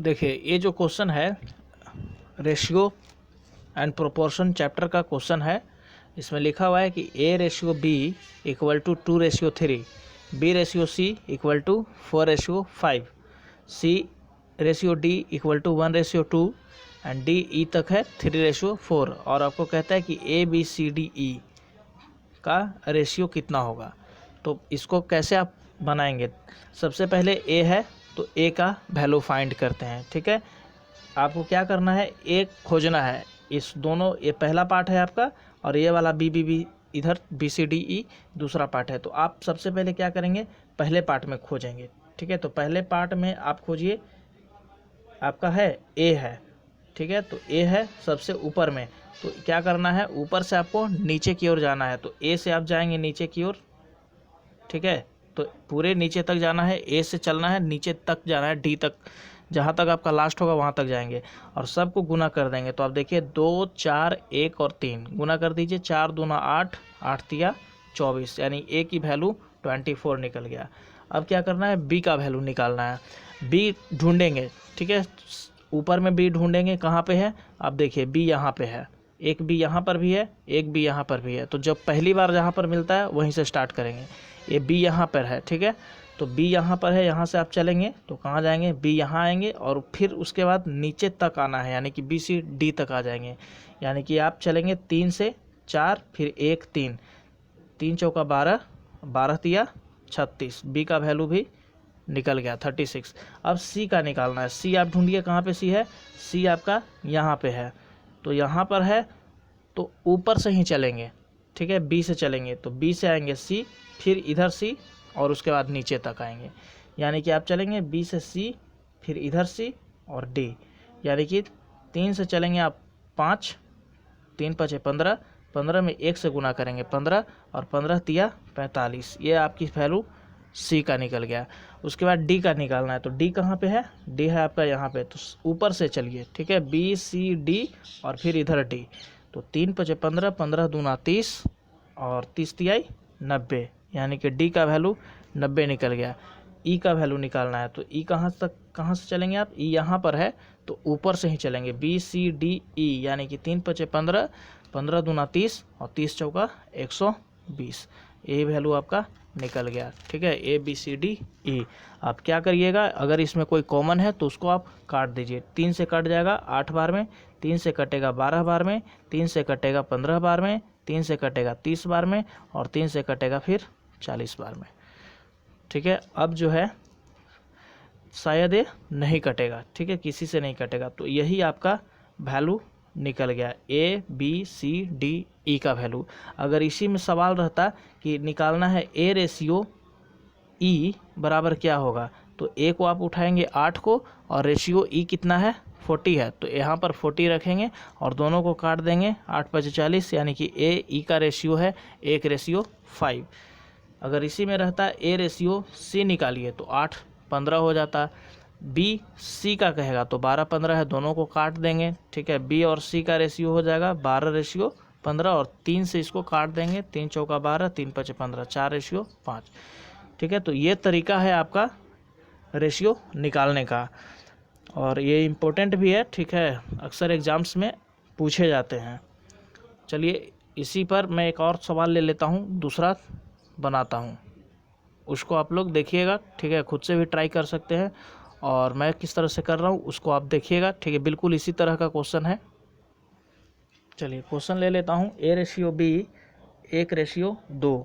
देखिए ये जो क्वेश्चन है रेशियो एंड प्रोपोर्शन चैप्टर का क्वेश्चन है। इसमें लिखा हुआ है कि A/B equal to 2/3, B/C equal to 4/5, C/D equal to 1/2 and D E तक है 3/4। और आपको कहता है कि ABCDE का रेशियो कितना होगा। तो इसको कैसे आप बनाएंगे? सबसे पहले A है तो A का वैल्यू फाइंड करते हैं। ठीक है, आपको क्या करना है, A खोजना है। इस दोनों, ये पहला पार्ट है आपका और ये वाला B इधर BCDE दूसरा पार्ट है। तो आप सबसे पहले क्या करेंगे, पहले पार्ट में खोजेंगे। ठीक है, तो पहले पार्ट में आप खोजिए, आपका है A है। ठीक है, तो A है सबसे ऊपर में। तो क्या करना है, ऊपर से आपको नीचे की ओर जाना है। तो A से आप जाएंगे नीचे की ओर। ठीक है, तो पूरे नीचे तक जाना है, A से चलना है, नीचे तक जाना है D तक, जहाँ तक आपका लास्ट होगा वहाँ तक जाएंगे और सबको गुना कर देंगे। तो आप देखिए 2, 4, 1 और 3 गुना कर दीजिए। 4 दूना 8, 8 तिया 24, यानी A की वैल्यू 24 निकल गया। अब क्या करना है, B का वैल्यू निकालना है। B ढूंढेंगे। ठीक है, ऊपर में B ढूंढेंगे, कहाँ पे है, आप देखिए B यहाँ पे है, एक B यहाँ पर भी है, एक B यहाँ पर भी है। तो जब पहली बार जहाँ पर मिलता है वहीं से स्टार्ट करेंगे। ये B यहाँ पर है। ठीक है, तो B यहाँ पर है, यहाँ से आप चलेंगे तो कहाँ जाएंगे, B यहाँ आएंगे और फिर उसके बाद नीचे तक आना है, यानी कि BCD तक आ जाएंगे। यानी कि आप चलेंगे 3 से 4, फिर 1 3, 3 चौका 12, 12 तिया 36। B का वैल्यू भी निकल गया 36। अब C का निकालना है। C आप ढूंढिए, कहाँ पे C है, C आपका यहाँ पे है। तो यहाँ पर है तो ऊपर से ही चलेंगे। ठीक है, B से चलेंगे तो B से आएंगे C, फिर इधर C और उसके बाद नीचे तक आएंगे। यानी कि आप चलेंगे B से C, फिर इधर C और D, यानी कि 3 से चलेंगे आप 5, 3 5 15, 15 में 1 से गुना करेंगे 15 और 15 तिया 45। ये आपकी वैल्यू C का निकल गया। उसके बाद D का निकालना है। तो D कहाँ पे है, D है आपका यहाँ पे। तो ऊपर से चलिए। ठीक है, BCD और फिर इधर D। तो 3 5 15, 15 दूना 30 और 30 तियाई 90, यानी कि D का वैल्यू 90 निकल गया। E का वैल्यू निकालना है। तो E कहाँ से चलेंगे आप, E यहाँ पर है तो ऊपर से ही चलेंगे, BCDE, यानी कि 3 5 15, 15 दूना 30 और 30 चौका 120। ये वैल्यू आपका निकल गया। ठीक है, ABCDE। आप क्या करिएगा, अगर इसमें कोई कॉमन है तो उसको आप काट दीजिए। 3 से कट जाएगा 8 बार में, 3 से कटेगा 12 बार में, 3 से कटेगा 15 बार में, 3 से कटेगा 30 बार में और 3 से कटेगा फिर 40 बार में। ठीक है, अब जो है शायद ये नहीं कटेगा। ठीक है, किसी से नहीं कटेगा। तो यही आपका वैल्यू निकल गया, ABCDE का वैल्यू। अगर इसी में सवाल रहता कि निकालना है A/E बराबर क्या होगा, तो A को आप उठाएंगे 8 को और रेशियो E कितना है 40 है, तो यहाँ पर 40 रखेंगे और दोनों को काट देंगे। 8 5 40, यानी कि AE का रेशियो है 1/5। अगर इसी में रहता A/C निकालिए तो 8 15 हो जाता। BC का कहेगा तो 12 15 है, दोनों को काट देंगे। ठीक है, B और C का रेशियो हो जाएगा 12/15 और 3 से इसको काट देंगे, 3 चौका 12, 3 5 15, 4/5। ठीक है, तो ये तरीका है आपका रेशियो निकालने का और ये इम्पोर्टेंट भी है। ठीक है, अक्सर एग्जाम्स में पूछे जाते हैं। चलिए इसी पर मैं एक और सवाल ले लेता हूँ, दूसरा बनाता हूँ, उसको आप लोग देखिएगा। ठीक है, खुद से भी ट्राई कर सकते हैं और मैं किस तरह से कर रहा हूँ उसको आप देखिएगा। ठीक है, बिल्कुल इसी तरह का क्वेश्चन है। चलिए क्वेश्चन ले लेता हूँ। A/B 1/2,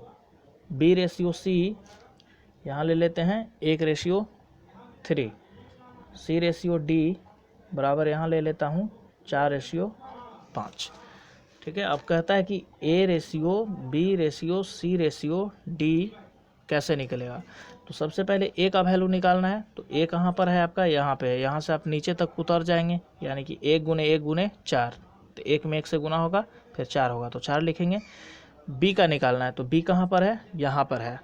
B/C यहाँ ले लेते हैं 1/3, C/D बराबर यहाँ ले लेता हूँ 4/5। ठीक है, अब कहता है कि A/B/C/D कैसे निकलेगा। तो सबसे पहले A का वैल्यू निकालना है। तो A कहाँ पर है आपका, यहाँ पे है। यहाँ से आप नीचे तक उतर जाएंगे, यानी कि 1 गुने 1 गुने 4, तो 1 में 1 से गुना होगा फिर 4 होगा तो 4 लिखेंगे। B का निकालना है। तो B कहाँ पर है, यहाँ पर है।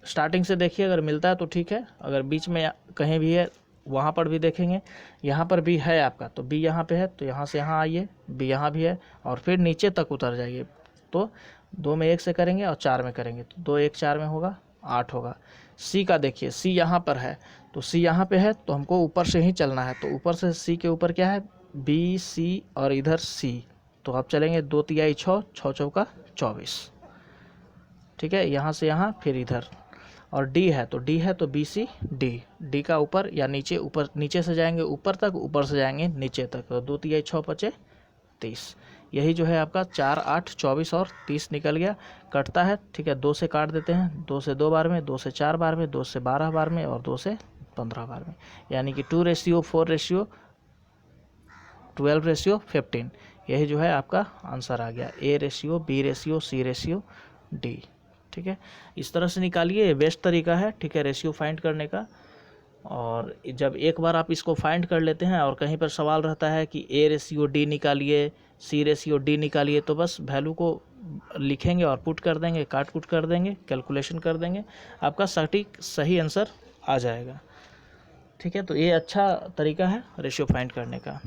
स्टार्टिंग से देखिए, अगर मिलता है तो ठीक है, अगर बीच में कहीं भी है वहाँ पर भी देखेंगे। यहाँ पर भी है आपका, तो B यहाँ पे है तो यहाँ से यहाँ आइए, B यहाँ भी है और फिर नीचे तक उतर जाइए। तो 2 में 1 से करेंगे और 4 में करेंगे तो 2 1 4 में होगा 8 होगा। सी का देखिए, सी यहाँ पर है, तो सी यहाँ पे है तो हमको ऊपर से ही चलना है, तो ऊपर से सी के ऊपर क्या है, बी सी और इधर सी, तो आप चलेंगे 2 तिहाई 6, 6 चौका 24, ठीक है। यहाँ से यहाँ फिर इधर, और डी है तो बी सी डी, डी का ऊपर या नीचे, ऊपर नीचे से जाएंगे ऊपर तक, ऊपर से जाएंगे नीचे तक, तो 2 तिहाई 6 बचे 30। यही जो है आपका 4 8 24 और 30 निकल गया, कटता है, ठीक है। 2 से काट देते हैं, 2 से 2 बार में, 2 से 4 बार में, 2 से 12 बार में और 2 से 15 बार में, यानी कि 2:4:12:15। यही जो है आपका आंसर आ गया, A ratio, B ratio, C ratio, D, ठीक है। इस तरह से निकालिए, बेस्ट तरीका है, ठीक है, रेशियो फाइंड करने का। और जब एक बार आप इसको फाइंड कर लेते हैं और कहीं पर सवाल रहता है कि A रेशियो D निकालिए, C रेशियो D निकालिए, तो बस वैल्यू को लिखेंगे और पुट कर देंगे, काट कुट कर देंगे, कैलकुलेशन कर देंगे, आपका सटीक सही आंसर आ जाएगा, ठीक है। तो ये अच्छा तरीका है रेशियो फाइंड करने का।